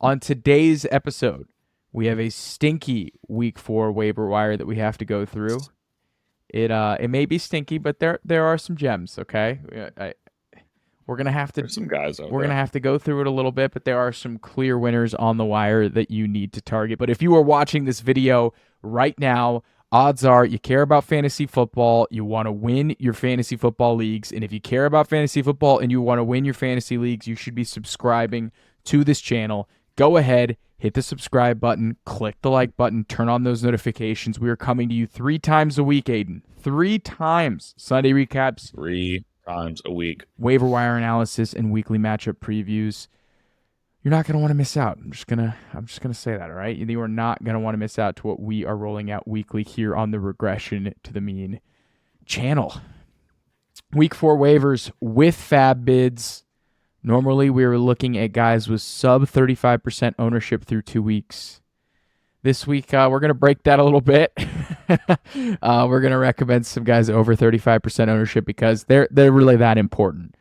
On today's episode, we have a stinky week 4 waiver wire that we have to go through. It may be stinky, but there are some gems. Okay, we're gonna have to. There's some guys out We're there. gonna have to go through it a little bit, but there are some clear winners on the wire that you need to target. But if you are watching this video right now, odds are you care about fantasy football, you want to win your fantasy football leagues, and if you care about fantasy football and you want to win your fantasy leagues, you should be subscribing to this channel. Go ahead, hit the subscribe button, click the like button, turn on those notifications. We are coming to you 3 times a week, Aidan. 3 times. Sunday recaps. 3 times a week. Waiver wire analysis and weekly matchup previews. You're not going to want to miss out. I'm just gonna say that, all right? You are not going to want to miss out to what we are rolling out weekly here on the Regression to the Mean channel. Week 4 waivers with fab bids. Normally, we were looking at guys with sub 35% ownership through 2 weeks. This week, we're going to break that a little bit. We're going to recommend some guys over 35% ownership because they're really that important.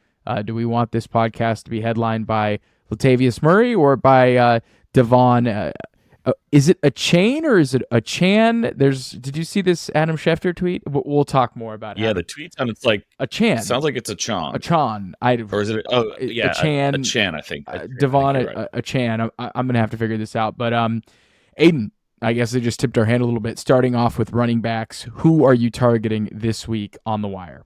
Do we want this podcast to be headlined by Latavius Murray or by DeVon? Is it Achane or is it Achane? Did you see this Adam Schefter tweet? We'll talk more about it. Yeah, the tweet sounds like Achane. Sounds like it's Achane. Achane. Or is it? Oh, yeah, Achane. I think. DeVon Achane. I'm gonna have to figure this out. But Aidan, I guess I just tipped our hand a little bit. Starting off with running backs, who are you targeting this week on the wire?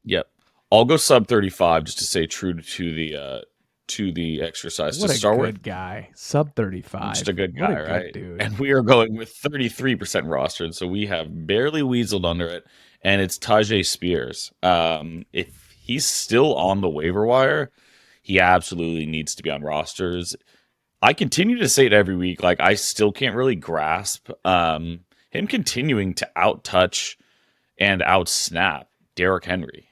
Yep, I'll go sub 35 just to stay true to the exercise. What to start a good with. Guy. Sub 35. Just a good guy, good right? Dude. And we are going with 33% rostered, so we have barely weaseled under it. And it's Tyjae Spears. If he's still on the waiver wire, he absolutely needs to be on rosters. I continue to say it every week. Like, I still can't really grasp him continuing to out-touch and out-snap Derrick Henry.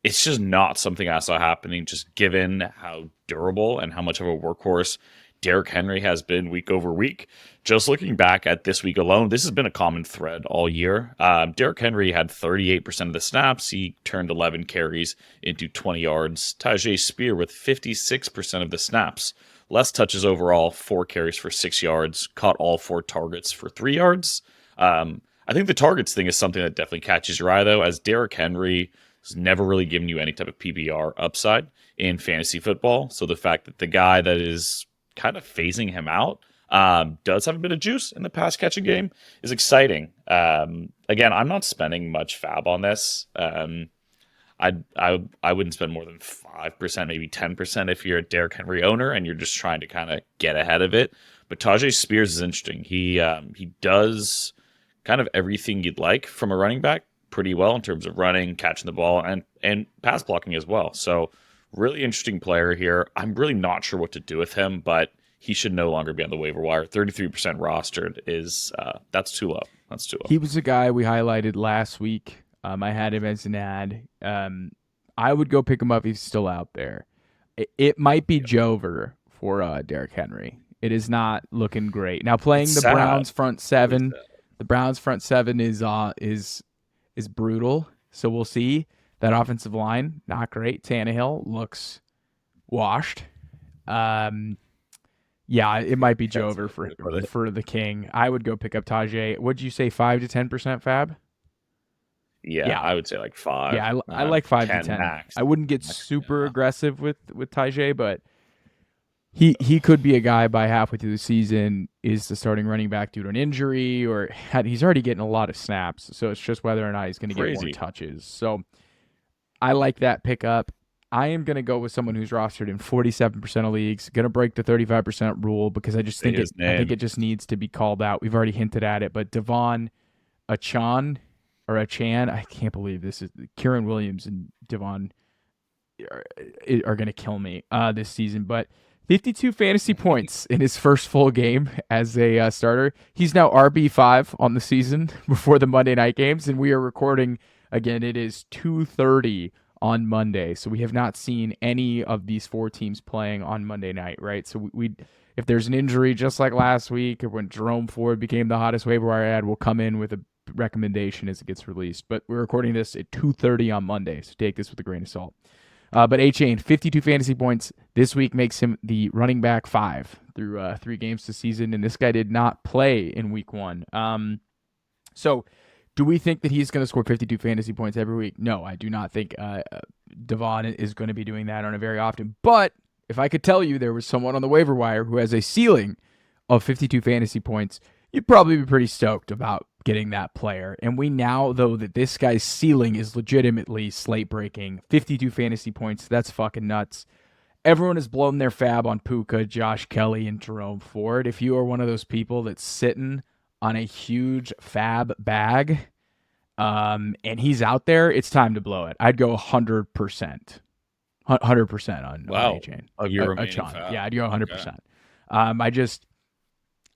It's just not something I saw happening, just given how durable and how much of a workhorse Derrick Henry has been week over week. Just looking back at this week alone, this has been a common thread all year. Derrick Henry had 38% of the snaps. He turned 11 carries into 20 yards. Tyjae Spears with 56% of the snaps. Less touches overall, 4 carries for 6 yards. Caught all 4 targets for 3 yards. I think the targets thing is something that definitely catches your eye, though, as Derrick Henry has never really given you any type of PPR upside in fantasy football. So the fact that the guy that is kind of phasing him out does have a bit of juice in the pass catching game is exciting. Again, I'm not spending much fab on this. I wouldn't spend more than 5%, maybe 10% if you're a Derrick Henry owner and you're just trying to kind of get ahead of it. But Tyjae Spears is interesting. He does kind of everything you'd like from a running back pretty well in terms of running, catching the ball, and pass blocking as well. So really interesting player here. I'm really not sure what to do with him, but he should no longer be on the waiver wire. 33% rostered is that's too low. That's too low. He was a guy we highlighted last week. I had him as an ad. I would go pick him up if he's still out there. It might be Jover for Derrick Henry. It is not looking great. Now playing the Browns front seven. The Browns front seven is brutal. So we'll see. That offensive line, not great. Tannehill looks washed. Yeah, it might be Jover for the King. I would go pick up Tyjae. Would you say 5 to 10% fab? Yeah, I would say like 5. Yeah, I like 5 to 10. Max. I wouldn't get super aggressive with Tyjae, but he could be a guy by halfway through the season is the starting running back due to an injury, or he's already getting a lot of snaps. So it's just whether or not he's going to get more touches. So I like that pickup. I am going to go with someone who's rostered in 47% of leagues. Going to break the 35% rule because I think it just needs to be called out. We've already hinted at it, but DeVon Achane or Achane, I can't believe this is Kieran Williams and DeVon are going to kill me this season, but 52 fantasy points in his first full game as a starter. He's now RB5 on the season before the Monday night games, and we are recording, again, it is 2:30 on Monday, so we have not seen any of these 4 teams playing on Monday night, right? So we if there's an injury, just like last week, or when Jerome Ford became the hottest waiver wire ad, we'll come in with a recommendation as it gets released. But we're recording this at 2:30 on Monday, so take this with a grain of salt. But Achane, 52 fantasy points this week makes him the running back 5 through 3 games this season, and this guy did not play in week 1. So do we think that he's going to score 52 fantasy points every week? No, I do not think DeVon is going to be doing that on a very often. But if I could tell you there was someone on the waiver wire who has a ceiling of 52 fantasy points, you'd probably be pretty stoked about getting that player. And we now, though, that this guy's ceiling is legitimately slate breaking. 52 fantasy points, that's fucking nuts. Everyone has blown their fab on Puka, Josh Kelly, and Jerome Ford. If you are one of those people that's sitting on a huge fab bag, and he's out there, it's time to blow it. I'd go 100%. 100% on Achane. Of your remaining Achane. fab. Yeah, I'd go 100%. Okay.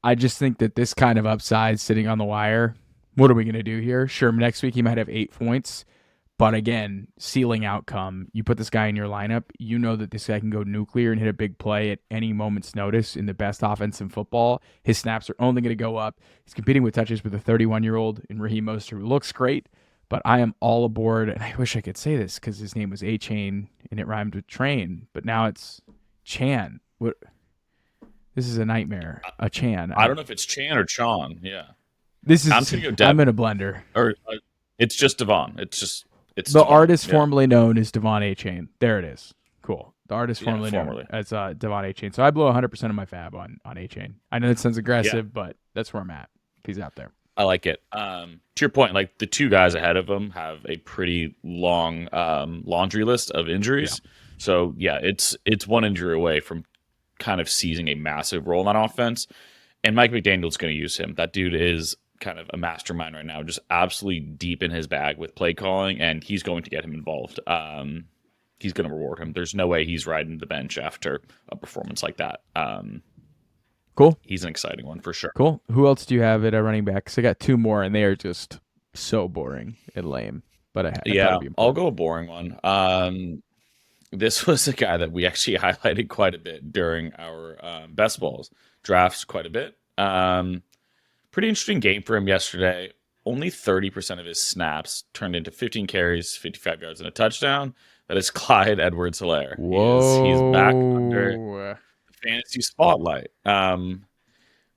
I just think that this kind of upside sitting on the wire, what are we going to do here? Sure, next week he might have 8 points, but again, ceiling outcome. You put this guy in your lineup, you know that this guy can go nuclear and hit a big play at any moment's notice in the best offense in football. His snaps are only going to go up. He's competing with touches with a 31-year-old in Raheem Mostert, who looks great, but I am all aboard, and I wish I could say this because his name was Achane and it rhymed with train, but now it's Chan. What? This is a nightmare. A Chan. I don't know if it's Chan or Shaun. Yeah. I'm in a blender. Or it's just DeVon. It's the DeVon. artist formerly known as DeVon Achane. There it is. Cool. The artist formerly known as DeVon Achane. So I blew 100% of my fab on Achane. I know that sounds aggressive, but that's where I'm at. He's out there. I like it. To your point, like the 2 guys ahead of him have a pretty long laundry list of injuries. Yeah. So yeah, it's one injury away from kind of seizing a massive role in that offense. And Mike McDaniel's going to use him. That dude is kind of a mastermind right now, just absolutely deep in his bag with play calling, and he's going to get him involved. He's going to reward him. There's no way he's riding the bench after a performance like that. Cool. He's an exciting one for sure. Cool. Who else do you have at a running back? Because I got 2 more, and they are just so boring and lame. But I'll go a boring one. This was a guy that we actually highlighted quite a bit during our best balls drafts quite a bit. Pretty interesting game for him yesterday. Only 30% of his snaps turned into 15 carries, 55 yards, and a touchdown. That is Clyde Edwards-Helaire. He's back under the fantasy spotlight.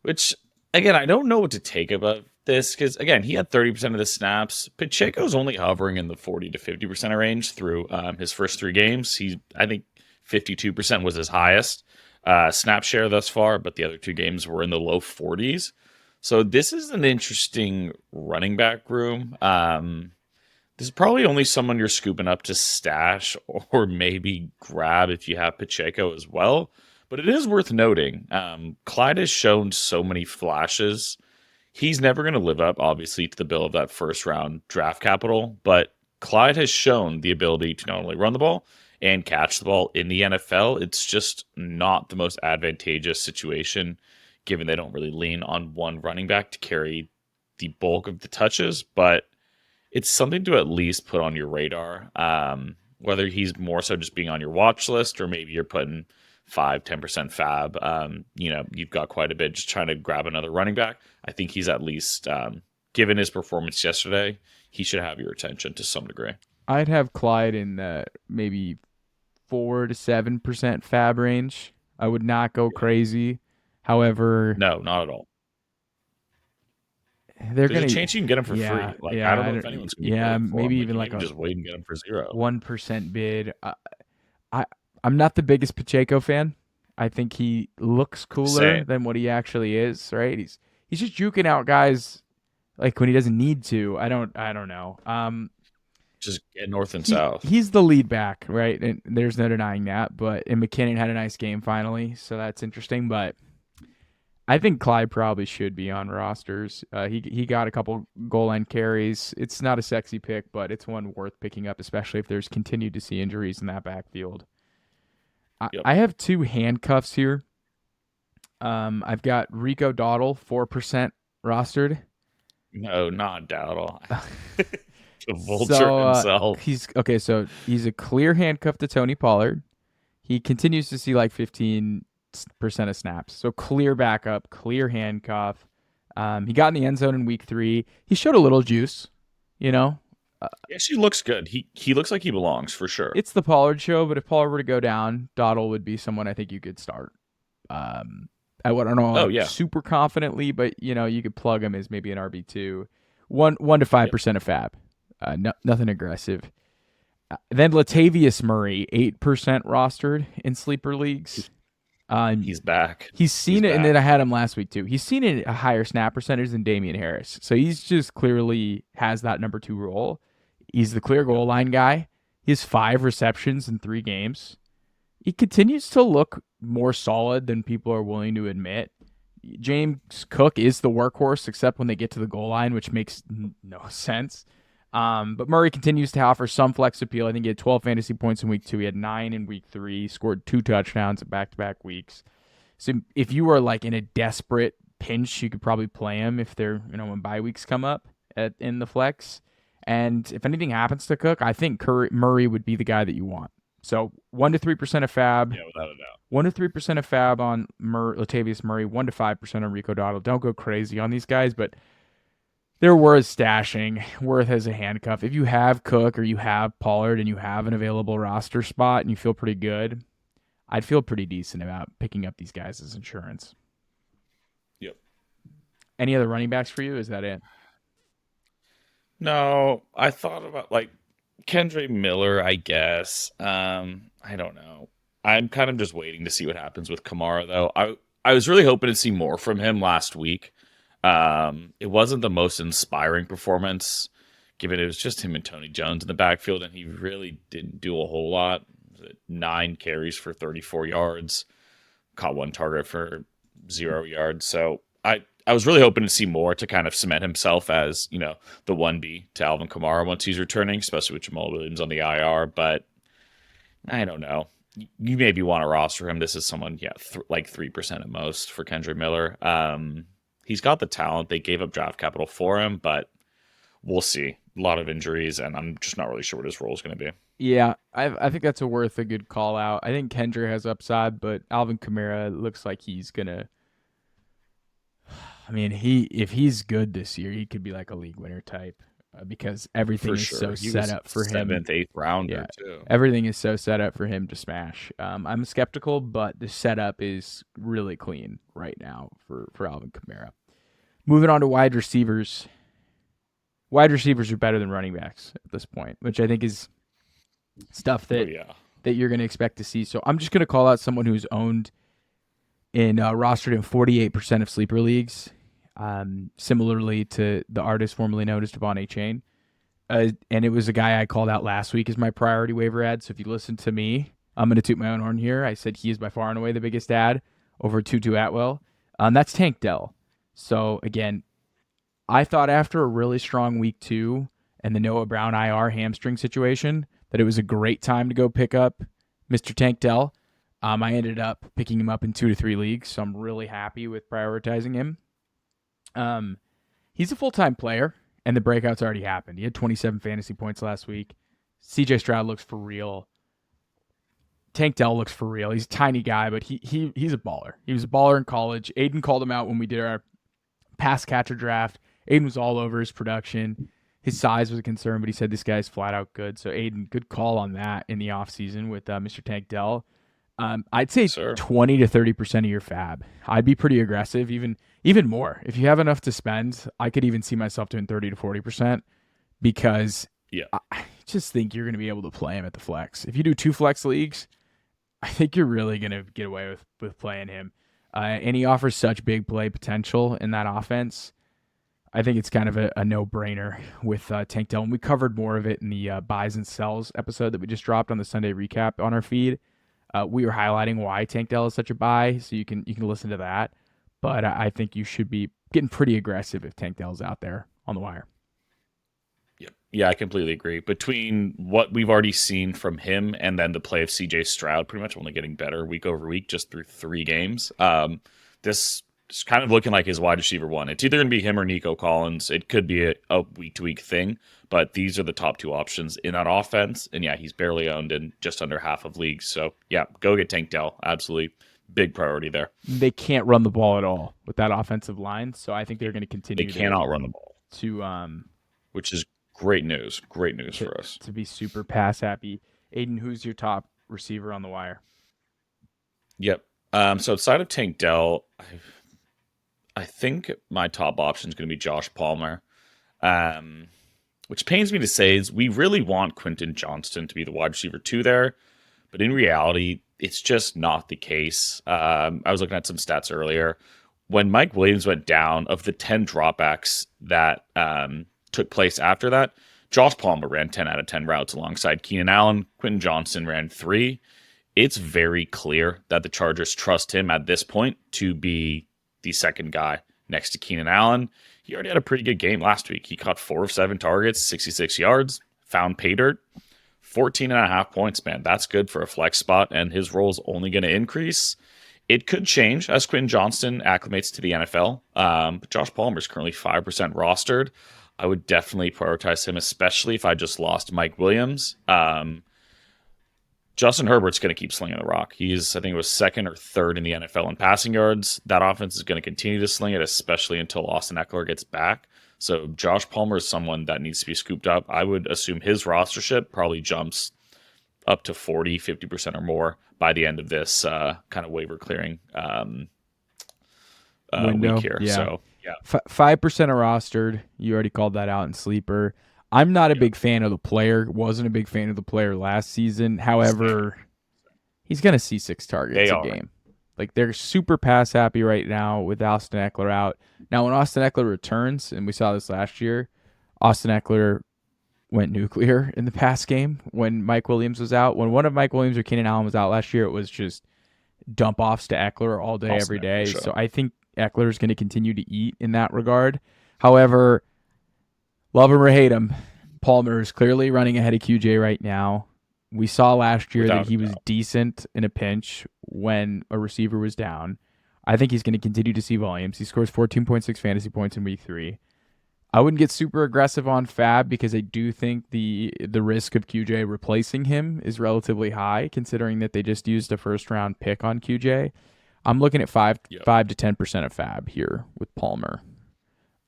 Which, again, I don't know what to take about this because, again, he had 30% of the snaps. Pacheco's only hovering in the 40 to 50% range through his first 3 games. I think 52% was his highest snap share thus far, but the other 2 games were in the low 40s. So this is an interesting running back room. This is probably only someone you're scooping up to stash or maybe grab if you have Pacheco as well. But it is worth noting, Clyde has shown so many flashes. He's never going to live up, obviously, to the bill of that first-round draft capital, but Clyde has shown the ability to not only run the ball and catch the ball in the NFL. It's just not the most advantageous situation, given they don't really lean on one running back to carry the bulk of the touches, but it's something to at least put on your radar, whether he's more so just being on your watch list or maybe you're putting 5-10% fab. You've got quite a bit just trying to grab another running back. I think he's at least, given his performance yesterday, he should have your attention to some degree. I'd have Clyde in the maybe 4 to 7% fab range. I would not go crazy. However, no, not at all. There's a chance you can get him for free. I don't know if anyone's going to get him for maybe him. even like just wait and get him for 0. 1% bid. I'm not the biggest Pacheco fan. I think he looks cooler than what he actually is. Right? He's just juking out guys like when he doesn't need to. I don't know. Just get north and south. He's the lead back, right? And there's no denying that. And McKinnon had a nice game finally, so that's interesting. But I think Clyde probably should be on rosters. He got a couple goal line carries. It's not a sexy pick, but it's one worth picking up, especially if there's continued to see injuries in that backfield. Yep. I have 2 handcuffs here. I've got Rico Dowdle, 4% rostered. No, not Dowdle. The vulture himself. He's a clear handcuff to Tony Pollard. He continues to see like 15% of snaps. So clear backup, clear handcuff. He got in the end zone in week 3. He showed a little juice, Yeah, she looks good. He looks like he belongs for sure. It's the Pollard show, but if Pollard were to go down, Dowdle would be someone I think you could start. I don't know, Oh like yeah, super confidently, but you could plug him as maybe an RB2, 1 to 5% of fab, nothing aggressive. Then Latavius Murray, 8% rostered in sleeper leagues. he's back. He's seen it, and then I had him last week too. He's seen it a higher snap percentage than Damian Harris, so he's just clearly has that number 2 role. He's the clear goal line guy. He has 5 receptions in 3 games. He continues to look more solid than people are willing to admit. James Cook is the workhorse, except when they get to the goal line, which makes no sense. But Murray continues to offer some flex appeal. I think he had 12 fantasy points in week 2. He had 9 in week 3. Scored 2 touchdowns in back-to-back weeks. So if you were like in a desperate pinch, you could probably play him if they're when bye weeks come up in the flex. And if anything happens to Cook, I think Murray would be the guy that you want. So 1 to 3% of fab. Yeah, without a doubt. 1 to 3% of fab on Latavius Murray. 1 to 5% on Rico Dowdle. Don't go crazy on these guys, but they're worth stashing, worth as a handcuff. If you have Cook or you have Pollard and you have an available roster spot and you feel pretty good, I'd feel pretty decent about picking up these guys as insurance. Yep. Any other running backs for you? Is that it? No, I thought about like Kendre Miller, I guess. I don't know. I'm kind of just waiting to see what happens with Kamara, though. I was really hoping to see more from him last week. It wasn't the most inspiring performance, given it was just him and Tony Jones in the backfield, and he really didn't do a whole lot. 9 carries for 34 yards, caught 1 target for 0 yards. So I was really hoping to see more to kind of cement himself as, the 1B to Alvin Kamara once he's returning, especially with Jamal Williams on the IR. But I don't know. You maybe want to roster him. This is someone, like 3% at most for Kendre Miller. He's got the talent. They gave up draft capital for him, but we'll see. A lot of injuries, and I'm just not really sure what his role is going to be. Yeah, I think that's worth a good call out. I think Kendre has upside, but Alvin Kamara looks like he's gonna. I mean, if he's good this year, he could be like a league winner type because everything is so set up for him. 7th, 8th rounder too. Everything is so set up for him to smash. I'm skeptical, but the setup is really clean right now for Alvin Kamara. Moving on to wide receivers. Wide receivers are better than running backs at this point, which I think is stuff that you're going to expect to see. So I'm just going to call out someone who's owned in rostered in 48% of sleeper leagues, similarly to the artist formerly known as DeVon Achane. And it was a guy I called out last week as my priority waiver ad. So if you listen to me, I'm going to toot my own horn here. I said he is by far and away the biggest ad over Tutu Atwell. That's Tank Dell. So again, I thought after a really strong week 2 and the Noah Brown IR hamstring situation that it was a great time to go pick up Mr. Tank Dell. I ended up picking him up in 2 to 3 leagues, so I'm really happy with prioritizing him. He's a full-time player, and the breakout's already happened. He had 27 fantasy points last week. CJ Stroud looks for real. Tank Dell looks for real. He's a tiny guy, but he's a baller. He was a baller in college. Aidan called him out when we did our pass catcher draft. Aidan was all over his production. His size was a concern, but he said this guy's flat out good. So Aidan, good call on that in the offseason with Mr. Tank Dell. I'd say 20 to 30% of your fab. I'd be pretty aggressive, even more. If you have enough to spend, I could even see myself doing 30 to 40% because I just think you're going to be able to play him at the flex. If you do 2 flex leagues, I think you're really going to get away with playing him. And he offers such big play potential in that offense. I think it's kind of a no-brainer with Tank Dell. And we covered more of it in the buys and sells episode that we just dropped on the Sunday recap on our feed. We were highlighting why Tank Dell is such a buy, so you can listen to that. But I think you should be getting pretty aggressive if Tank Dell's out there on the wire. Yep. Yeah, I completely agree. Between what we've already seen from him and then the play of CJ Stroud, pretty much only getting better week over week just through 3 games. This is kind of looking like his wide receiver 1. It's either going to be him or Nico Collins. It could be a week-to-week thing, but these are the top 2 options in that offense. And yeah, he's barely owned in just under half of leagues. So yeah, go get Tank Dell. Absolutely big priority there. They can't run the ball at all with that offensive line, so I think they're going to continue. They cannot run the ball. To which is Great news for us. To be super pass happy. Aidan, who's your top receiver on the wire? Yep. So outside of Tank Dell, I think my top option is going to be Josh Palmer. Which pains me to say is we really want Quentin Johnston to be the wide receiver 2 there, but in reality, it's just not the case. I was looking at some stats earlier. When Mike Williams went down, of the 10 dropbacks that took place after that, Josh Palmer ran 10 out of 10 routes alongside Keenan Allen. Quentin Johnston ran 3. It's very clear that the Chargers trust him at this point to be the second guy next to Keenan Allen. He already had a pretty good game last week. He caught 4 of 7 targets, 66 yards, found pay dirt, 14.5 points, man. That's good for a flex spot, and his role is only going to increase. It could change as Quentin Johnston acclimates to the NFL. But Josh Palmer is currently 5% rostered. I would definitely prioritize him, especially if I just lost Mike Williams. Justin Herbert's going to keep slinging the rock. He's, I think it was 2nd or 3rd in the NFL in passing yards. That offense is going to continue to sling it, especially until Austin Eckler gets back. So Josh Palmer is someone that needs to be scooped up. I would assume his rostership probably jumps up to 40, 50% or more by the end of this kind of waiver clearing window. Week here. Yeah. So, yeah. 5% are rostered. You already called that out in Sleeper. I'm not a big fan of the player. Wasn't a big fan of the player last season. However, he's going to see 6 targets a game. Like, they're super pass happy right now with Austin Eckler out. Now, when Austin Eckler returns, and we saw this last year, Austin Eckler went nuclear in the pass game when Mike Williams was out. When one of Mike Williams or Keenan Allen was out last year, it was just dump offs to Eckler all day, every day. Sure. So I think Eckler is going to continue to eat in that regard. However, love him or hate him, Palmer is clearly running ahead of QJ right now. We saw last year that he was decent in a pinch when a receiver was down. I think he's going to continue to see volumes. He scores 14.6 fantasy points in week 3. I wouldn't get super aggressive on Fab because I do think the risk of QJ replacing him is relatively high, considering that they just used a first-round pick on QJ. I'm looking at 5 to 10% of Fab here with Palmer.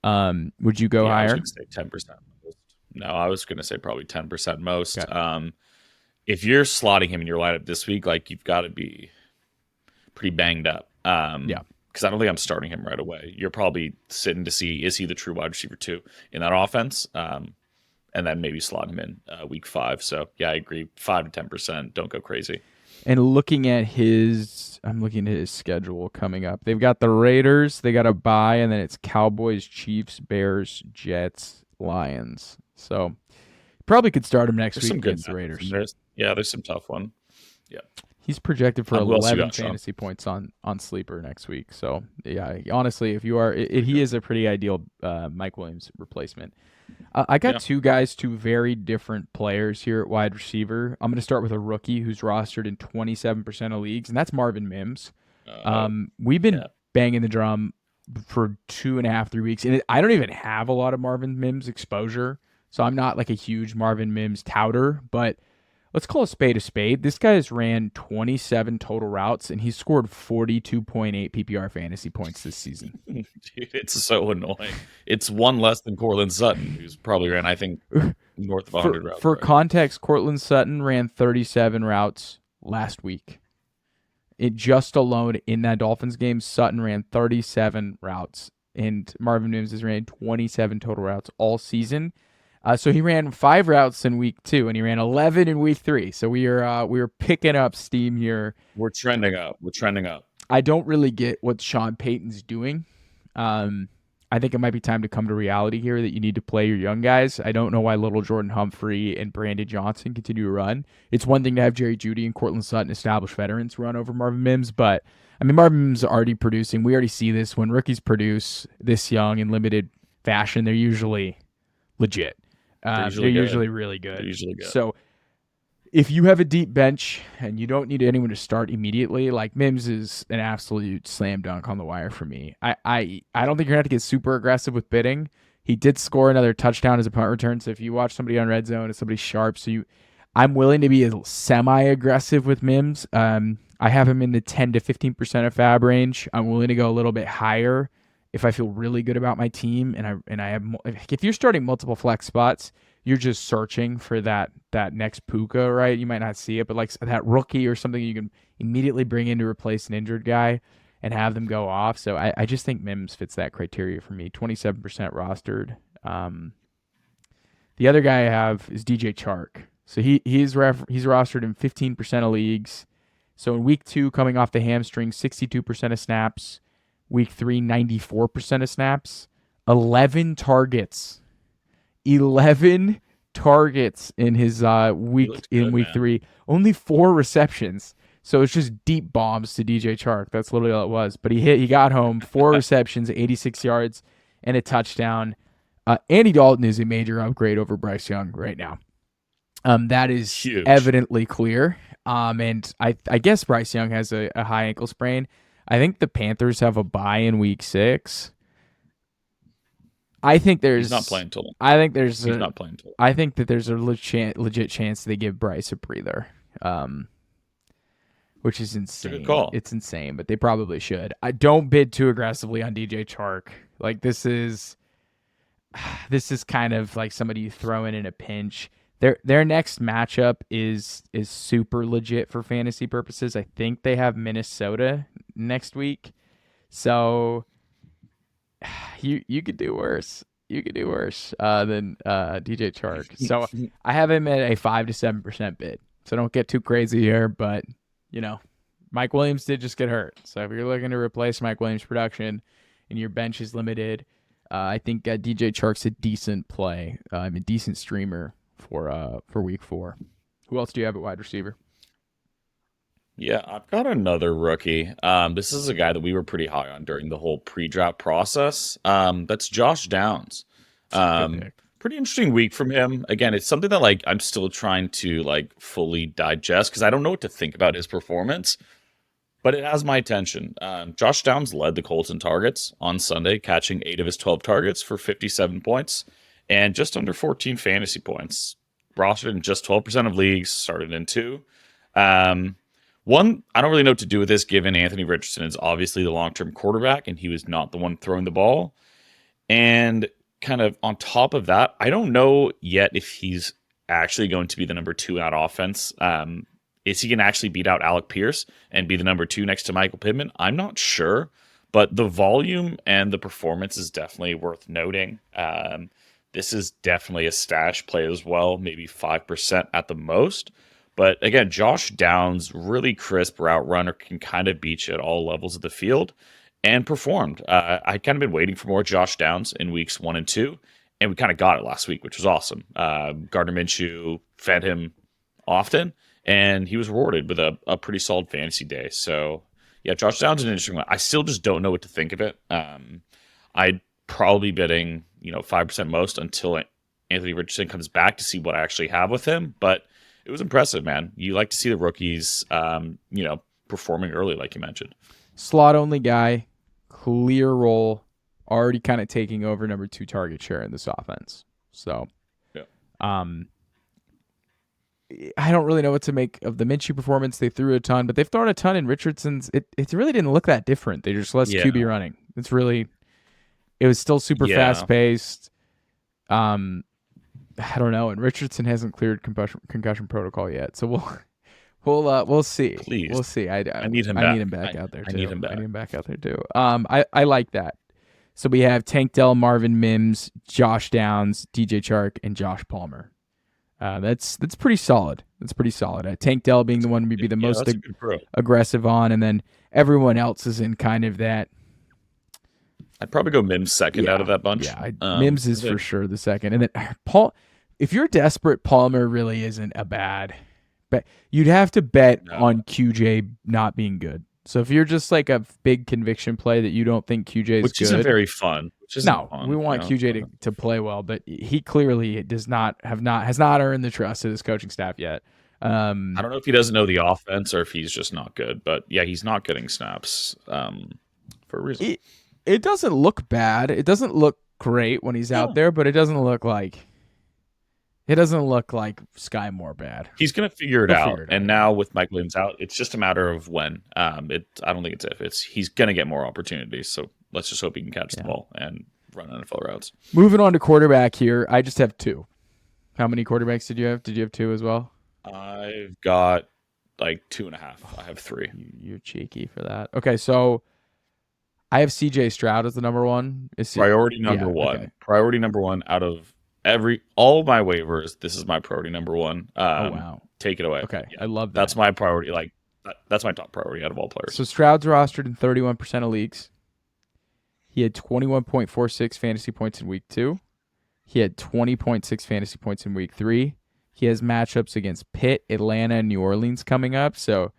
Would you go higher? I was going to say 10% most. No, I was going to say probably 10% most. Okay. If you're slotting him in your lineup this week, like, you've got to be pretty banged up. Because I don't think I'm starting him right away. You're probably sitting to see, is he the true wide receiver 2 in that offense? And then maybe slot him in week 5. So, yeah, I agree. 5 to 10%. Don't go crazy. And I'm looking at his schedule coming up. They've got the Raiders. They got a bye, and then it's Cowboys, Chiefs, Bears, Jets, Lions. So, probably could start him next week against the Raiders. There's some tough one. Yeah. He's projected for 11 fantasy points on Sleeper next week. So, yeah, honestly, if you are, he is a pretty ideal Mike Williams replacement. I got 2 very different players here at wide receiver. I'm going to start with a rookie who's rostered in 27% of leagues, and that's Marvin Mims. We've been banging the drum for 2.5, 3 weeks, and I don't even have a lot of Marvin Mims exposure, so I'm not like a huge Marvin Mims touter, but let's call a spade a spade. This guy has ran 27 total routes, and he's scored 42.8 PPR fantasy points this season. Dude, it's so annoying. It's one less than Courtland Sutton, who's probably ran, I think, north of 100 routes. For context, Courtland Sutton ran 37 routes last week. It just alone in that Dolphins game, Sutton ran 37 routes, and Marvin Mims has ran 27 total routes all season. So he ran 5 routes in week 2, and he ran 11 in week 3. So we are picking up steam here. We're trending up. I don't really get what Sean Payton's doing. I think it might be time to come to reality here that you need to play your young guys. I don't know why little Jordan Humphrey and Brandon Johnson continue to run. It's one thing to have Jerry Jeudy and Courtland Sutton, established veterans, run over Marvin Mims, but I mean, Marvin Mims is already producing. We already see this when rookies produce this young in limited fashion. They're usually legit. They're usually really good. They're usually good. So if you have a deep bench and you don't need anyone to start immediately, like Mims is an absolute slam dunk on the wire for me. I don't think you're going to have to get super aggressive with bidding. He did score another touchdown as a punt return, so if you watch somebody on red zone, it's somebody sharp. I'm willing to be semi-aggressive with Mims. I have him in the 10 to 15% of fab range. I'm willing to go a little bit higher if I feel really good about my team, and I have. If you're starting multiple flex spots, you're just searching for that next Puka, right? You might not see it, but like that rookie or something you can immediately bring in to replace an injured guy and have them go off. So I just think Mims fits that criteria for me. 27% rostered. The other guy I have is DJ Chark. So he's rostered in 15% of leagues. So in week 2, coming off the hamstring, 62% of snaps. Week 3, 94% of snaps. 11 targets. 11 targets in his week 3. Only 4 receptions. So it's just deep bombs to DJ Chark. That's literally all it was. But he got home, 4 receptions, 86 yards, and a touchdown. Andy Dalton is a major upgrade over Bryce Young right now. That is huge. Evidently clear. And I guess Bryce Young has a high ankle sprain. I think the Panthers have a bye in week 6. I think there's. He's not playing till. I think there's. He's not playing till. I think that there's a legit chance they give Bryce a breather. Which is insane. It's a good call. It's insane, but they probably should. I don't bid too aggressively on DJ Chark. Like this is kind of like somebody you throw in a pinch. Their next matchup is super legit for fantasy purposes. I think they have Minnesota next week, so you could do worse. You could do worse than DJ Chark. So I have him at a 5 to 7% bid. So don't get too crazy here, but Mike Williams did just get hurt. So if you're looking to replace Mike Williams' production and your bench is limited, I think DJ Chark's a decent play. I'm a decent streamer for week 4. Who else do you have at wide receiver? Yeah, I've got another rookie. This is a guy that we were pretty high on during the whole pre-draft process. That's Josh Downs. Pretty interesting week from him. Again, it's something that I'm still trying to fully digest because I don't know what to think about his performance, but it has my attention. Josh Downs led the Colts in targets on Sunday, catching 8 of his 12 targets for 57 points and just under 14 fantasy points. Rostered in just 12% of leagues, started in 2. One, I don't really know what to do with this given Anthony Richardson is obviously the long-term quarterback and he was not the one throwing the ball. And kind of on top of that, I don't know yet if he's actually going to be the number 2 in that offense. Is he going to actually beat out Alec Pierce and be the number 2 next to Michael Pittman? I'm not sure, but the volume and the performance is definitely worth noting. This is definitely a stash play as well, maybe 5% at the most. But again, Josh Downs, really crisp route runner, can kind of beat you at all levels of the field and performed. I kind of been waiting for more Josh Downs in weeks 1 and 2, and we kind of got it last week, which was awesome. Gardner Minshew fed him often, and he was rewarded with a pretty solid fantasy day. So, yeah, Josh Downs is an interesting one. I still just don't know what to think of it. I'd probably bidding 5% most until Anthony Richardson comes back to see what I actually have with him. But it was impressive, man. You like to see the rookies, performing early, like you mentioned. Slot only guy, clear role, already kind of taking over number 2 target share in this offense. So, yeah. I don't really know what to make of the Minshew performance. They threw a ton, but they've thrown a ton in Richardson's. It really didn't look that different. They just less QB running. It was still super fast paced. I don't know, and Richardson hasn't cleared concussion protocol yet, so we'll see. Please. We'll see. I need him back. back. I need him back out there too. I need him back out there too. I like that. So we have Tank Dell, Marvin Mims, Josh Downs, DJ Chark, and Josh Palmer. That's pretty solid. That's pretty solid. Tank Dell being the one we'd be the most aggressive on, and then everyone else is in kind of that. I'd probably go Mims second out of that bunch. Yeah, Mims is for sure the second. And then Paul, if you're desperate, Palmer really isn't a bad bet. You'd have to bet on QJ not being good. So if you're just like a big conviction play that you don't think QJ is good. Which isn't very fun. We want QJ to play well, but he clearly has not earned the trust of this coaching staff yet. I don't know if he doesn't know the offense or if he's just not good. But yeah, he's not getting snaps for a reason. It doesn't look bad. It doesn't look great when he's out there, but it doesn't look like Sky Moore bad. He's gonna figure it out. And now with Mike Williams out, it's just a matter of when. I don't think it's if. He's gonna get more opportunities. So let's just hope he can catch the ball and run NFL routes. Moving on to quarterback here, I just have 2. How many quarterbacks did you have? Did you have 2 as well? I've got like 2.5. I have 3. You're cheeky for that. Okay, so I have CJ Stroud as the number one. Priority number one. Okay. Priority number one out of all of my waivers. This is my priority number one. Oh wow. Take it away. Okay, I love that. That's my priority. Like that's my top priority out of all players. So Stroud's rostered in 31% of leagues. He had 21.46 fantasy points in week 2. He had 20.6 fantasy points in week 3. He has matchups against Pitt, Atlanta, and New Orleans coming up. So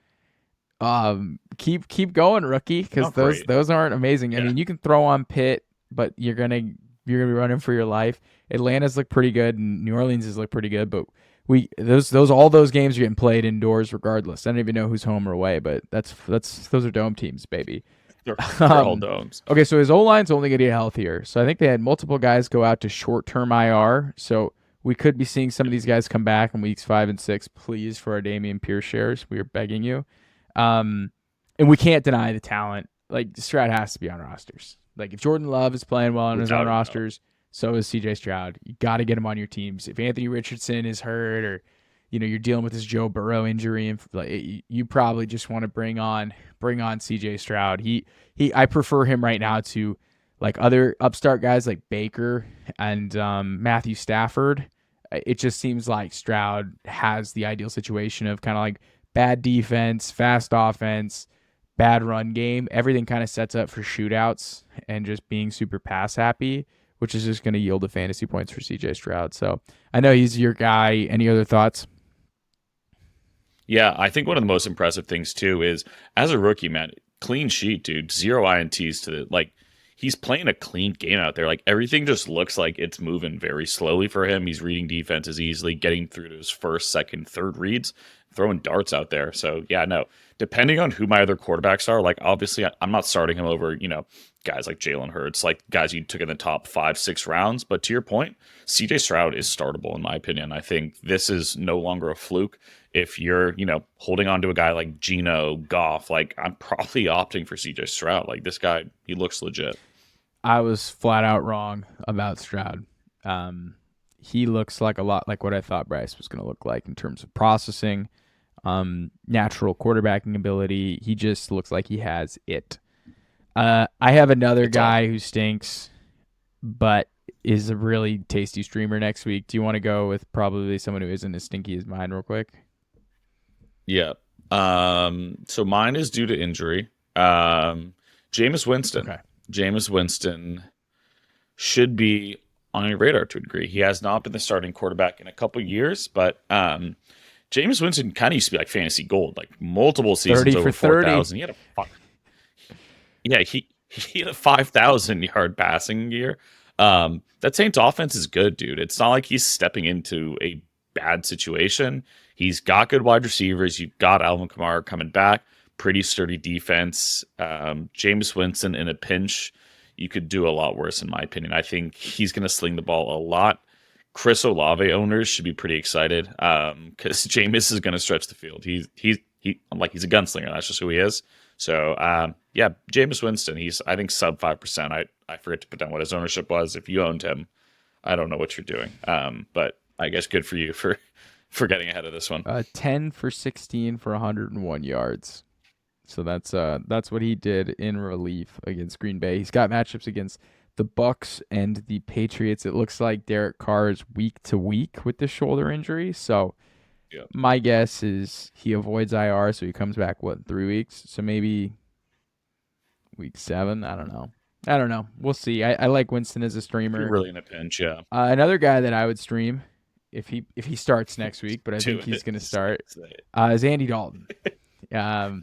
keep going, rookie, because those aren't amazing. Yeah. I mean, you can throw on Pitt, but you're gonna be running for your life. Atlanta's look pretty good, and New Orleans has looked pretty good, but all those games are getting played indoors regardless. I don't even know who's home or away, but those are dome teams, baby. They're all domes. Okay, so his O-line's only going to get healthier. So I think they had multiple guys go out to short-term IR. So we could be seeing some of these guys come back in weeks 5 and 6. Please, for our Dameon Pierce shares, we are begging you. And we can't deny the talent. Like, Stroud has to be on rosters. Like, if Jordan Love is playing well on his own rosters, so is CJ Stroud. You got to get him on your teams. If Anthony Richardson is hurt, or you're dealing with this Joe Burrow injury, and you probably just want to bring on CJ Stroud. I prefer him right now to like other upstart guys like Baker and Matthew Stafford. It just seems like Stroud has the ideal situation of kind of like bad defense, fast offense, bad run game. Everything kind of sets up for shootouts and just being super pass happy, which is just going to yield the fantasy points for CJ Stroud. So I know he's your guy. Any other thoughts? Yeah, I think one of the most impressive things too is as a rookie, man, clean sheet, dude. 0 INTs to he's playing a clean game out there. Like everything just looks like it's moving very slowly for him. He's reading defenses easily, getting through to his first, second, third reads, throwing darts out there. So yeah, no. Depending on who my other quarterbacks are, like obviously I'm not starting him over, guys like Jalen Hurts, like guys you took in the top 5-6 rounds. But to your point, CJ Stroud is startable in my opinion. I think this is no longer a fluke. If you're, holding on to a guy like Geno, Goff, like I'm probably opting for CJ Stroud. Like this guy, he looks legit. I was flat out wrong about Stroud. He looks like a lot like what I thought Bryce was going to look like in terms of processing, natural quarterbacking ability. He just looks like he has it. I have another guy who stinks, but is a really tasty streamer next week. Do you want to go with probably someone who isn't as stinky as mine real quick? Yeah. So mine is due to injury. Jameis Winston. Okay. Jameis Winston should be on your radar to a degree. He has not been the starting quarterback in a couple years, but Jameis Winston kind of used to be like fantasy gold, like multiple seasons over 4,000. He had a 5,000 yard passing year. That Saints offense is good, dude. It's not like he's stepping into a bad situation. He's got good wide receivers. You've got Alvin Kamara coming back. Pretty sturdy defense. Jameis Winston in a pinch, you could do a lot worse, in my opinion. I think he's going to sling the ball a lot. Chris Olave owners should be pretty excited because Jameis is going to stretch the field. He's a gunslinger. That's just who he is. So Jameis Winston. He's I think sub 5%. I forget to put down what his ownership was. If you owned him, I don't know what you're doing. But I guess good for you for getting ahead of this one. 10 for 16 for 101 yards. So that's what he did in relief against Green Bay. He's got matchups against the Bucs and the Patriots. It looks like Derek Carr is week to week with the shoulder injury. So my guess is he avoids IR, so he comes back, in 3 weeks? So maybe week 7? I don't know. We'll see. I like Winston as a streamer. You're really in a pinch, yeah. Another guy that I would stream if he starts next week, but I think he's going to start, is Andy Dalton. That's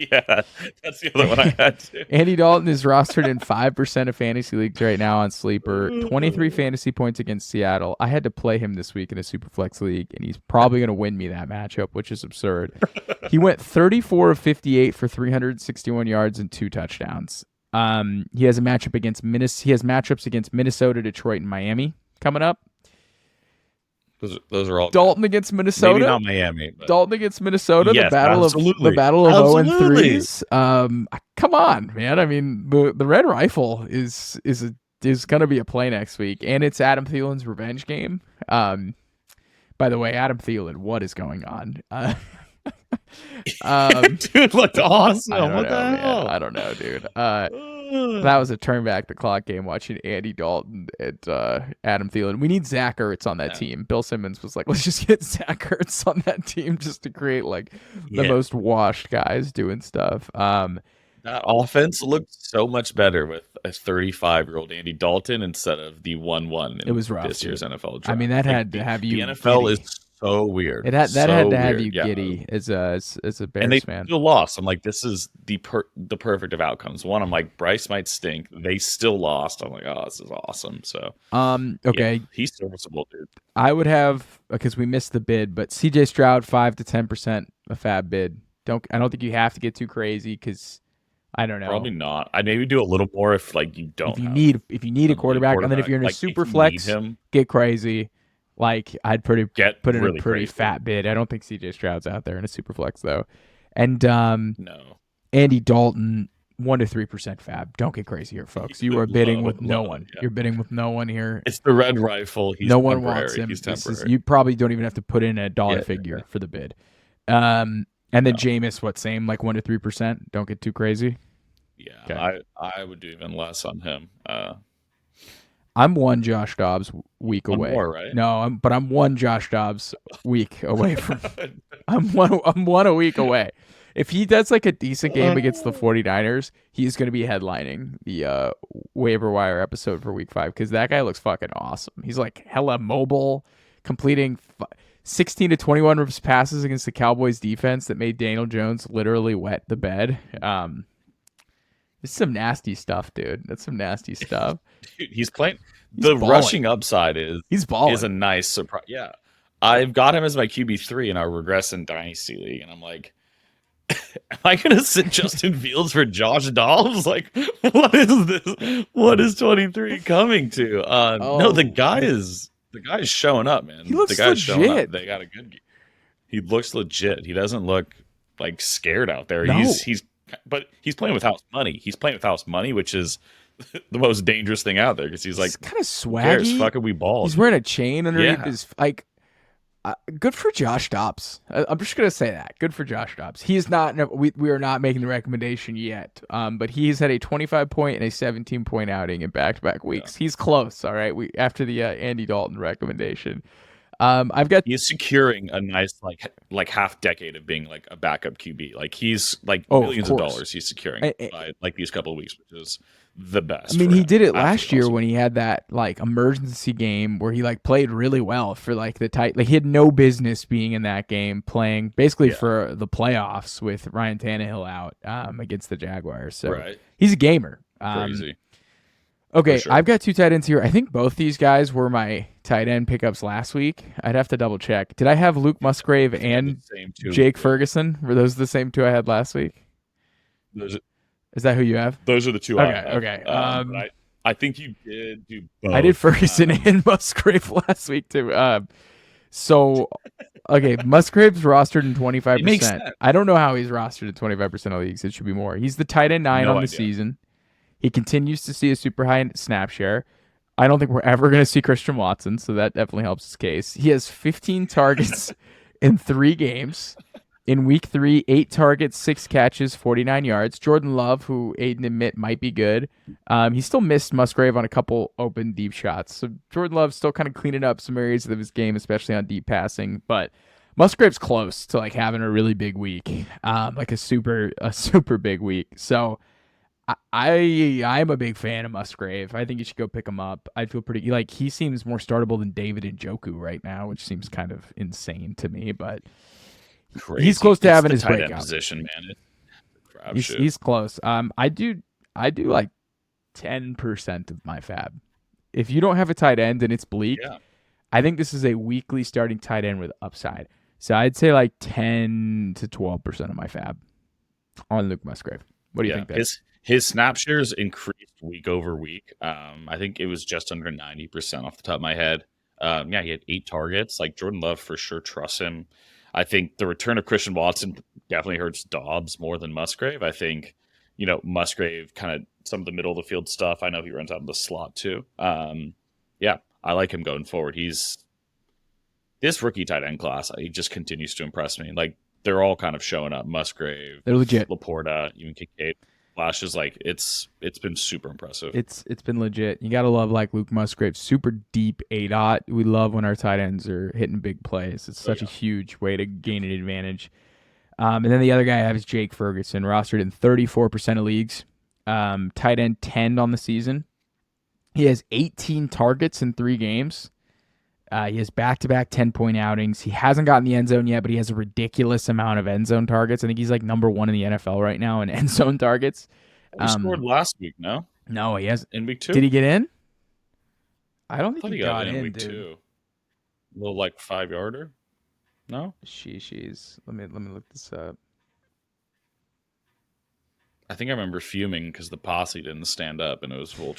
the other one I had too. Andy Dalton is rostered in 5% of fantasy leagues right now on Sleeper. 23 fantasy points against Seattle. I had to play him this week in a Superflex league, and he's probably going to win me that matchup, which is absurd. He went 34 of 58 for 361 yards and 2 touchdowns. He has matchups against Minnesota, Detroit, and Miami coming up. Those are all Dalton against Minnesota. Maybe not Miami. But... Dalton against Minnesota. Yes, the battle of 0-3s. Come on, man. I mean, the Red Rifle is going to be a play next week, and it's Adam Thielen's revenge game. By the way, Adam Thielen, what is going on? Dude looked awesome. I don't What know, the hell? man. I don't know, dude. That was a turn back the clock game watching Andy Dalton and Adam Thielen. We need Zach Ertz on that team. Bill Simmons was like, let's just get Zach Ertz on that team just to create like the most washed guys doing stuff. That offense looked so much better with a 35-year-old Andy Dalton instead of the 1-1 it was rough, this year's NFL draft. I mean, that had to have you. The NFL giddy. is so weird. That so had to have weird. you giddy as a Bears and they fan. still lost. I'm like, this is the perfect of outcomes. One, I'm like, Bryce might stink. They still lost. I'm like, oh, this is awesome. So okay, yeah, he's serviceable, dude. I would have, because we missed the bid, but CJ Stroud 5 to 10% a fab bid. I don't think you have to get too crazy because I don't know. Probably not. I'd maybe do a little more if like you don't. If you need a quarterback, and then if you're in a super flex, get crazy. Like I'd put in a pretty fat bid. I don't think CJ Stroud's out there in a super flex though. And no. Andy Dalton 1 to 3% fab. Don't get crazy here, folks. You are bidding with no one. Yeah. You're bidding with no one here. It's the red rifle. He's no one wants him. He's temporary. You probably don't even have to put in a dollar figure for the bid. And then Jameis, same, like 1 to 3%. Don't get too crazy. Yeah, okay. I would do even less on him. I'm one Josh Dobbs week away. More, right? No, I'm one Josh Dobbs week away from. I'm one a week away. If he does like a decent game against the 49ers, he's going to be headlining the waiver wire episode for week 5 because that guy looks fucking awesome. He's like hella mobile, completing 16 to 21 of his passes against the Cowboys defense that made Daniel Jones literally wet the bed. It's some nasty stuff, dude. That's some nasty stuff. Dude, he's playing. The rushing upside is a nice surprise. Yeah, I've got him as my QB3 in our Regressing Dynasty League, and I'm like, am I going to sit Justin Fields for Josh Dobbs? Like, what is this? What is 23 coming to? No, the guy is showing up, man. He looks the guy's legit. Showing up. They got a good. He looks legit. He doesn't look like scared out there. No. But he's playing with house money. He's playing with house money, which is the most dangerous thing out there because he's like kind of swaggy. Fucking we ball. He's wearing a chain underneath his like. Good for Josh Dobbs. I'm just gonna say that. Good for Josh Dobbs. He is not. We are not making the recommendation yet. But he's had a 25-point and a 17-point outing in back-to-back weeks. Yeah. He's close. All right. After the Andy Dalton recommendation. He's securing a nice like half decade of being like a backup QB. Like he's like millions of dollars he's securing by like these couple of weeks, which is the best. I mean, he did it last year when he had that like emergency game where he like played really well for like the tight. Like he had no business being in that game, playing basically for the playoffs with Ryan Tannehill out against the Jaguars. So he's a gamer. Crazy. Okay, sure. I've got 2 tight ends here. I think both these guys were my tight end pickups last week. I'd have to double check. Did I have Luke Musgrave and Jake Ferguson? Were those the same 2 I had last week? Is that who you have? Those are the 2 I have. Okay. I think you did do both. I did Ferguson and Musgrave last week too. Okay, Musgrave's rostered in 25%. I don't know how he's rostered in 25% of leagues. It should be more. He's the tight end 9 on the season. He continues to see a super high snap share. I don't think we're ever going to see Christian Watson, so that definitely helps his case. He has 15 targets in 3 games. In week 3, 8 targets, 6 catches, 49 yards. Jordan Love, who Aiden admit might be good. He still missed Musgrave on a couple open deep shots. So Jordan Love's still kind of cleaning up some areas of his game, especially on deep passing. But Musgrave's close to like having a really big week, like a super big week. So I'm a big fan of Musgrave. I think you should go pick him up. I feel pretty like he seems more startable than David Njoku right now, which seems kind of insane to me. But he's close to having his breakout position, man. He's close. I do like 10% of my fab. If you don't have a tight end and it's bleak, I think this is a weekly starting tight end with upside. So I'd say like 10 to 12% of my fab on Luke Musgrave. What do you think there? His snap shares increased week over week. I think it was just under 90% off the top of my head. He had 8 targets. Like Jordan Love for sure trusts him. I think the return of Christian Watson definitely hurts Dobbs more than Musgrave. I think, Musgrave kind of some of the middle of the field stuff. I know he runs out of the slot too. I like him going forward. He's this rookie tight end class, he just continues to impress me. Like, they're all kind of showing up. Musgrave, They're legit. Laporta, even Kincaid. Flashes, like, it's been super impressive. It's been legit. You gotta love like Luke Musgrave, super deep ADOT. We love when our tight ends are hitting big plays. It's such a huge way to gain an advantage. And then the other guy I have is Jake Ferguson, rostered in 34% of leagues. Tight end 10 on the season. He has 18 targets in 3 games. He has back-to-back 10-point outings. He hasn't gotten the end zone yet, but he has a ridiculous amount of end zone targets. I think he's like number 1 in the NFL right now in end zone targets. He scored last week, no? No, he hasn't. In week 2? Did he get in? I don't I think thought he got in, week dude. 2. A little like 5-yarder? No? She's. Let me look this up. I think I remember fuming because the posse didn't stand up and it was full.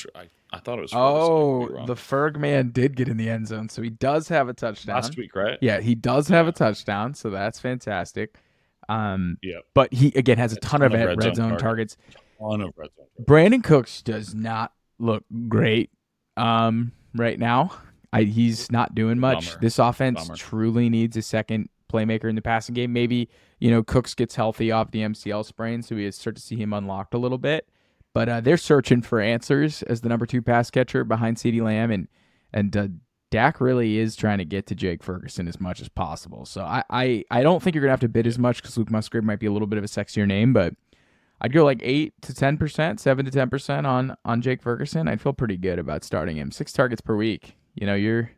I thought it was. Oh, the Ferg man did get in the end zone, so he does have a touchdown. Last week, right? Yeah, he does have a touchdown, so that's fantastic. Yeah. But he again has a ton of red zone targets. Ton of red zone targets. Brandon Cooks does not look great right now. He's not doing much. Bummer. This offense truly needs a second playmaker in the passing game. Maybe, Cooks gets healthy off the MCL sprain, so we start to see him unlocked a little bit. But they're searching for answers as the number 2 pass catcher behind CeeDee Lamb, and Dak really is trying to get to Jake Ferguson as much as possible. So I don't think you're gonna have to bid as much because Luke Musgrave might be a little bit of a sexier name, but I'd go like 8 to 10%, 7 to 10% on Jake Ferguson. I'd feel pretty good about starting him. 6 targets per week. You're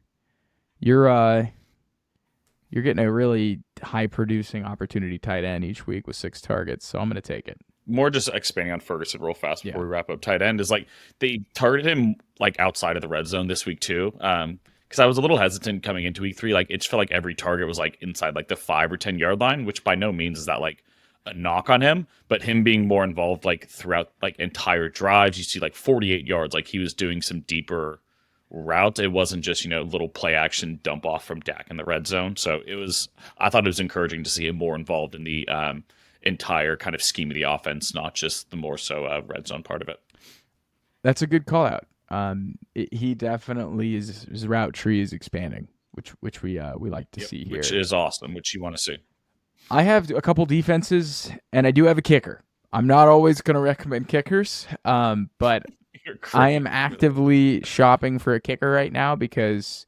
getting a really high producing opportunity tight end each week with 6 targets. So I'm gonna take it. More just expanding on Ferguson real fast before we wrap up. Tight end is like they targeted him like outside of the red zone this week too. Because I was a little hesitant coming into week 3. Like it just felt like every target was like inside like the 5 or 10 yard line, which by no means is that like a knock on him, but him being more involved like throughout like entire drives. You see like 48 yards, like he was doing some deeper routes. It wasn't just little play action dump off from Dak in the red zone. So I thought it was encouraging to see him more involved in the entire kind of scheme of the offense, not just the more so red zone part of it. That's a good call out. He definitely his route tree is expanding, which we like to see here, which is awesome, which you want to see. I have a couple defenses, and I do have a kicker. I'm not always going to recommend kickers, but I am actively shopping for a kicker right now because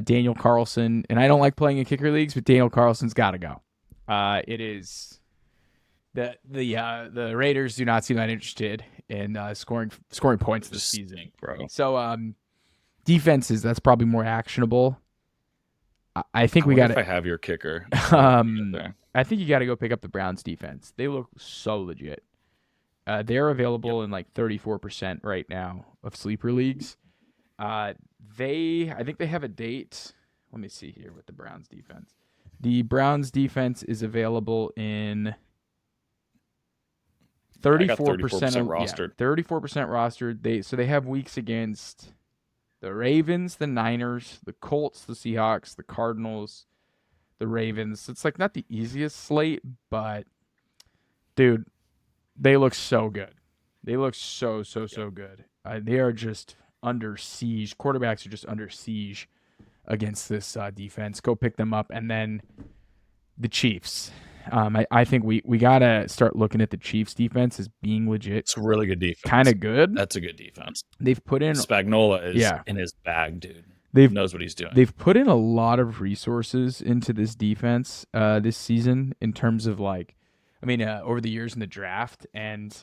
Daniel Carlson, and I don't like playing in kicker leagues, but Daniel Carlson's got to go. It is the Raiders do not seem that interested in scoring points this season, bro. So defenses, that's probably more actionable. I think we got. If I have your kicker, I think you got to go pick up the Browns defense. They look so legit. They're available in like 34% right now of sleeper leagues. I think they have a date. Let me see here with the Browns defense. The Browns defense is available in 34% rostered. 34% rostered. They have weeks against the Ravens, the Niners, the Colts, the Seahawks, the Cardinals, the Ravens. It's like not the easiest slate, but dude, they look so good. They look so good. They are just under siege. Quarterbacks are just under siege against this defense. Go pick them up. And then the Chiefs. I think we got to start looking at the Chiefs defense as being legit. It's a really good defense. Kind of good. That's a good defense. They've put in... Spagnuolo is in his bag, dude. Knows what he's doing. They've put in a lot of resources into this defense this season in terms of over the years in the draft. And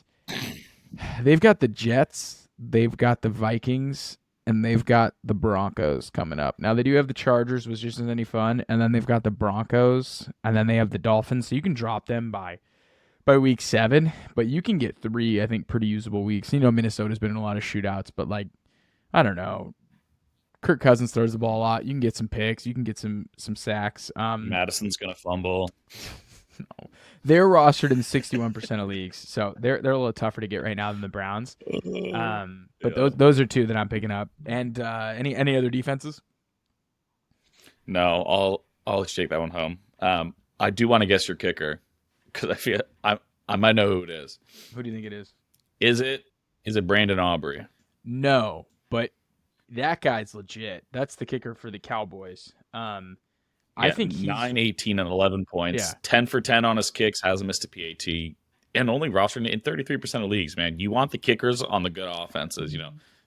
they've got the Jets, they've got the Vikings, and they've got the Broncos coming up. Now, they do have the Chargers, which isn't any fun, and then they've got the Broncos, and then they have the Dolphins. So you can drop them by week 7, but you can get 3, I think, pretty usable weeks. Minnesota's been in a lot of shootouts, but, I don't know. Kirk Cousins throws the ball a lot. You can get some picks. You can get some sacks. Madison's going to fumble. No. They're rostered in 61% of leagues, so they're a little tougher to get right now than the Browns. But those are 2 that I'm picking up. And any other defenses? No, I'll take that one home. I do want to guess your kicker because I feel I might know who it is. Who do you think it is? Is it Brandon Aubrey? No, but that guy's legit. That's the kicker for the Cowboys. I think he's 9, 18, and 11 points. Yeah. 10 for 10 on his kicks. Hasn't missed a PAT. And only rostered in 33% of leagues, man. You want the kickers on the good offenses.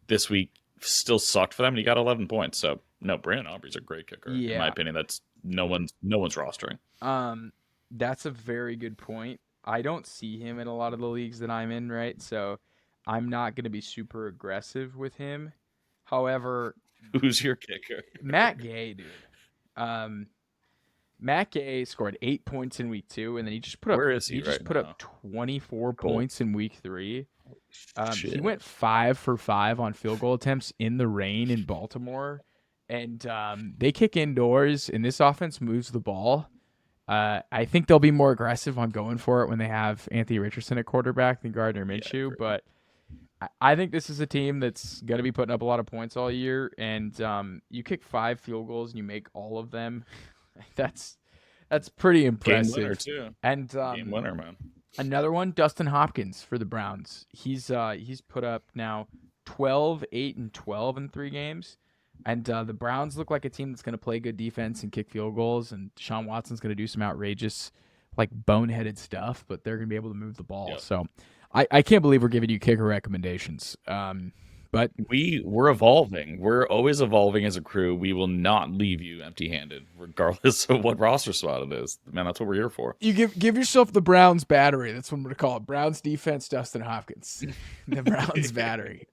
This week still sucked for them, and he got 11 points. So, no, Brandon Aubrey's a great kicker. In my opinion, that's no one's rostering. That's a very good point. I don't see him in a lot of the leagues that I'm in, right? So I'm not going to be super aggressive with him. However, who's your kicker? Matt Gay, dude. Matt Gay scored 8 points in week 2, and then he just put up. Where is he? He just put up 24 points in week 3. He went 5 for 5 on field goal attempts in the rain in Baltimore, and they kick indoors, and this offense moves the ball. I think they'll be more aggressive on going for it when they have Anthony Richardson at quarterback than Gardner Minshew. But I think this is a team that's going to be putting up a lot of points all year. And you kick 5 field goals and you make all of them. That's pretty impressive. Game winner too. And game winner, man. Another one, Dustin Hopkins for the Browns. He's put up now 12, 8, and 12 in 3 games. And the Browns look like a team that's going to play good defense and kick field goals, and Deshaun Watson's going to do some outrageous, boneheaded stuff, but they're going to be able to move the ball. Yep. So I can't believe we're giving you kicker recommendations. But we're evolving. We're always evolving as a crew. We will not leave you empty-handed, regardless of what roster spot it is. Man, that's what we're here for. You give yourself the Browns battery. That's what I'm going to call it. Browns defense, Dustin Hopkins. The Browns battery.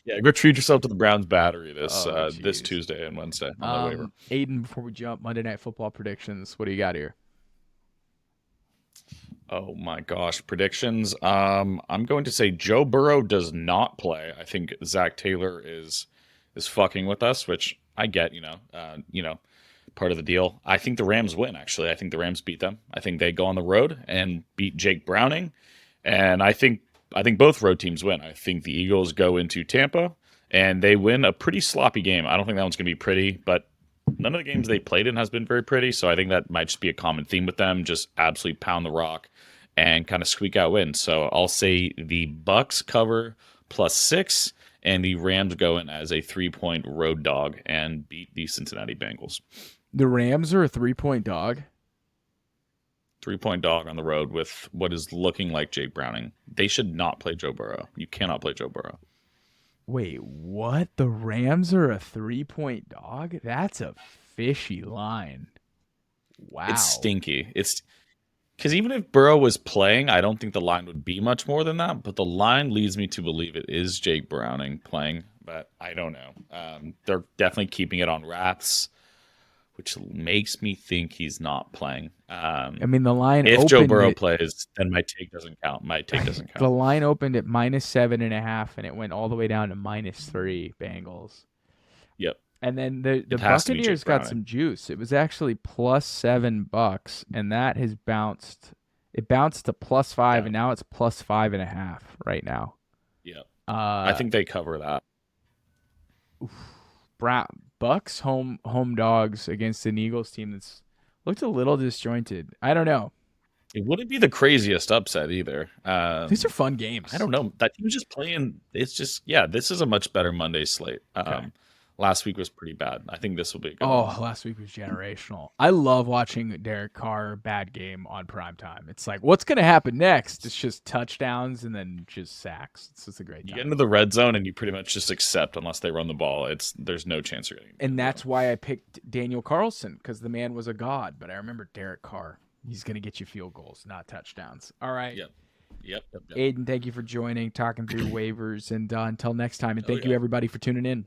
Yeah, go treat yourself to the Browns battery this Tuesday and Wednesday on the waiver. Aidan, before we jump, Monday Night Football predictions. What do you got here? Oh my gosh, predictions. I'm going to say Joe Burrow does not play. I think Zach Taylor is fucking with us, which I get. Part of the deal. I think the Rams win. Actually, I think the Rams beat them. I think they go on the road and beat Jake Browning, and I think both road teams win. I think the Eagles go into Tampa and they win a pretty sloppy game. I don't think that one's going to be pretty, but none of the games they played in has been very pretty. So I think that might just be a common theme with them. Just absolutely pound the rock and kind of squeak out wins. So I'll say the Bucks cover +6 and the Rams go in as a 3-point road dog and beat the Cincinnati Bengals. The Rams are a 3-point dog? 3-point dog on the road with what is looking like Jake Browning. They should not play Joe Burrow. You cannot play Joe Burrow. Wait, what? The Rams are a 3-point dog? That's a fishy line. Wow. It's stinky. It's because even if Burrow was playing, I don't think the line would be much more than that. But the line leads me to believe it is Jake Browning playing. But I don't know. They're definitely keeping it on wraps, which makes me think he's not playing. The line if opened Joe Burrow plays, then my take doesn't count. The line opened at -7.5, and it went all the way down to -3 Bengals. Yep. And then the Buccaneers got some juice. It was actually +7 Bucks, and that has bounced. It bounced to +5, and now it's +5.5 right now. Yep. I think they cover that. Bucks home dogs against an Eagles team that's looked a little disjointed. I don't know. It wouldn't be the craziest upset either. These are fun games. I don't know. That team's just playing. It's just, this is a much better Monday slate. Okay. Last week was pretty bad. I think this will be a good one. Last week was generational. I love watching Derek Carr bad game on primetime. It's like, what's going to happen next? It's just touchdowns and then just sacks. It's just a great time. You get into the red zone and you pretty much just accept unless they run the ball. There's no chance you're getting it. And that's why I picked Daniel Carlson, because the man was a god. But I remember Derek Carr. He's going to get you field goals, not touchdowns. All right. Yep. Aidan, thank you for joining, talking through waivers. And until next time, and thank you, everybody, for tuning in.